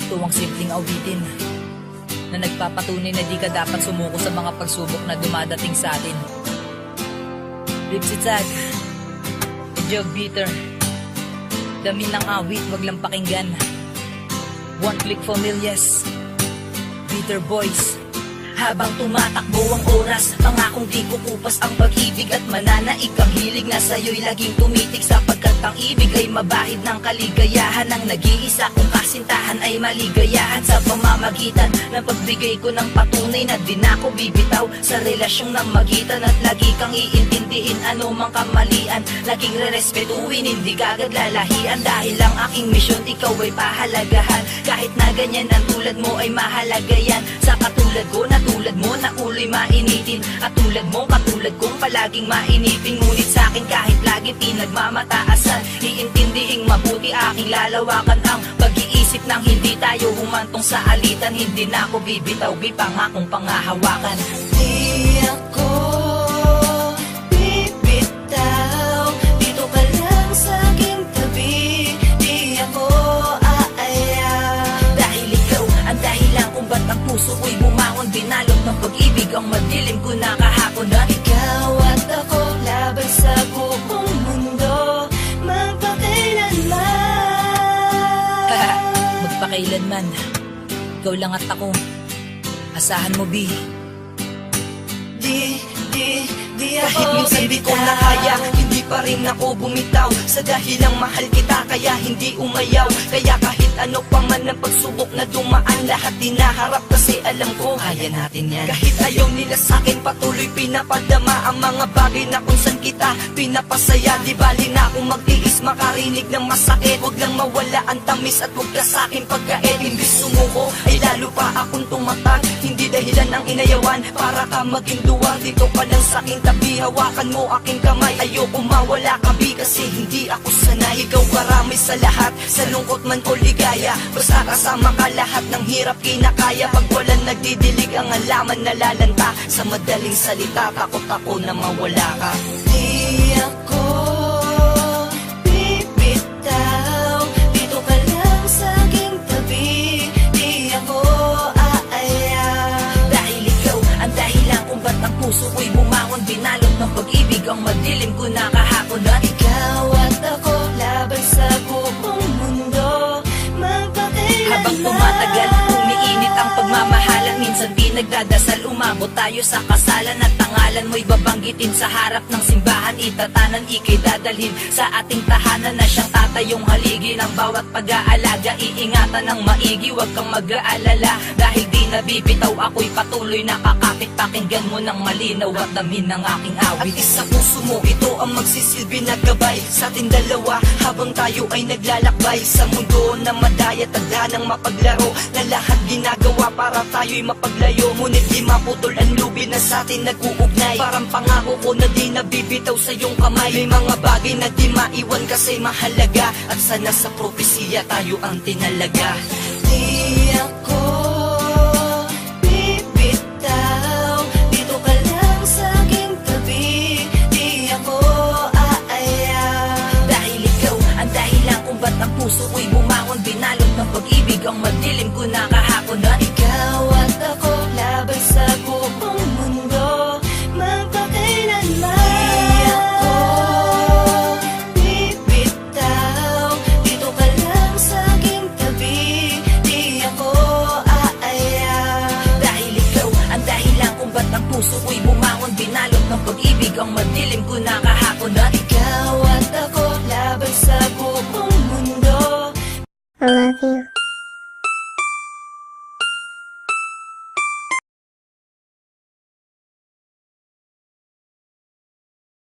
Ito ang simpleng awitin na nagpapatunay na di ka dapat sumuko sa mga pagsubok na dumadating sa atin. Ripsy Tag, Jog Beater. Dami ng awit, wag lang pakinggan. One Click Familias, Beater Boys. Habang tumatakbo ang oras, pangakong di kukupas ang pag-ibig at mananaig ang hilig na sa'yo'y laging tumitik, sapagkat ang ibig ay mabahid ng kaligayahan. Ang nag-iisa kong kasintahan ay maligayahan sa pamamagitan ng pagbigay ko ng patunay na di na ako bibitaw sa relasyong namagitan, at lagi kang iintindihin ano mang kamalian, laging re-respetuhin, hindi kagad lalahian, dahil ang aking misyon ikaw ay pahalagahan. Kahit na ganyan ang tulad mo ay mahalaga yan, sa katulad ko na tulad mo na ulo'y mainitin, at tulad mo katulad kong palaging mainipin. Ngunit sa'kin kahit lagi pinagmamataasan, iintindihing mabuti aking lalawakan ang pag-iisip nang hindi tayo humantong sa alitan. Hindi na ako bibitaw, pangakong pangahawakan. Di ako bibitaw, dito ka lang sa aking tabi. Di ako aayaw, dahil ikaw ang dahilan kung ba't ang puso ko'y bumangon. Binalot ng pag-ibig ang madilim ko na kahapon, na ikaw at ako laban sa buong mundo magpakailanman. Magpakailanman, ikaw lang at ako. Asahan mo, B. Di kahit minsan di ko na kaya, hindi pa rin ako bumitaw, sa dahilang mahal kita kaya hindi umayaw. Kaya kahit ano pa man ang pagsubok na dumaan, lahat dinaharap kasi alam ko kaya natin yan. Kahit ayaw nila sa'kin, patuloy pinapadama ang mga bagay na kung saan kita pinapasaya. Di bali na akong magtiis makarinig ng masakit, wag lang mawala ang tamis at wag ka sa'kin pagkait. Imbis sumuko ay lalo pa akong tumatag, hindi dahilan ng inayawan para ka maging duwag. Dito ka lang sa'king tabi, hawakan mo aking kamay, ayoko mawala ka B, kasi hindi ako sanay. Ikaw karami sa lahat, sa lungkot man o ligaya, basta kasama ka lahat ng hirap kinakaya. Pag walang nagdidilig ang alaman nalalanta, sa madaling salita takot ako na mawala ka. Di ako bibitaw, dito ka lang sa aking tabi. Di ako aayaw, dahil ikaw ang dahilan kung ba't ang puso ko'y bumangon. Binalot ng pag-ibig ang madilim ko na kahapon, na ikaw at ako laban sa buong mundo magpakailanman. Habang tumatagal, umiinit ang pagmamahalan, minsan pinagdadasal, umabot tayo sa kasalan, at tangalan mo'y babanggitin sa harap ng simbahan. Itatanan, ika'y dadalhin sa ating tahanan, na siyang tatayong haligi ng bawat pag-aalaga. Iingatan ng maigi, wag kang mag-aalala, dahil di nabibitaw ako'y patuloy nakakapit. Pakinggan mo ng malinaw at damin ng aking awit. At sa puso mo, ito ang magsisilbi na gabay sa ating dalawa, habang tayo ay naglalakbay sa mundo na madaya, tagda ng mapaglaro, na lahat ginagawa para tayo'y mapaglayo. Ngunit di maputol ang lubid na sa atin nag-uugnay, parang pangako ko na di nabibitaw sa iyong kamay. May mga bagay na di maiwan kasi mahalaga, at sana sa propesiya tayo ang tinalaga. Di ako bibitaw, dito ka lang sa aking tabi. Di ako aayaw, dahil ikaw ang dahilan kung ba't ang puso ko'y bumangon. Binalot ng pag-ibig ang madilim ko na kahapon, na ikaw at ako laban sa buong mundo magpakailanman. Di ako bibitaw, dito ka lang sa aking tabi. Di ako aayaw, dahil ikaw ang dahilan kung ba't ang puso ko'y bumangon. Binalot ng pag-ibig ang madilim ko na kahapon.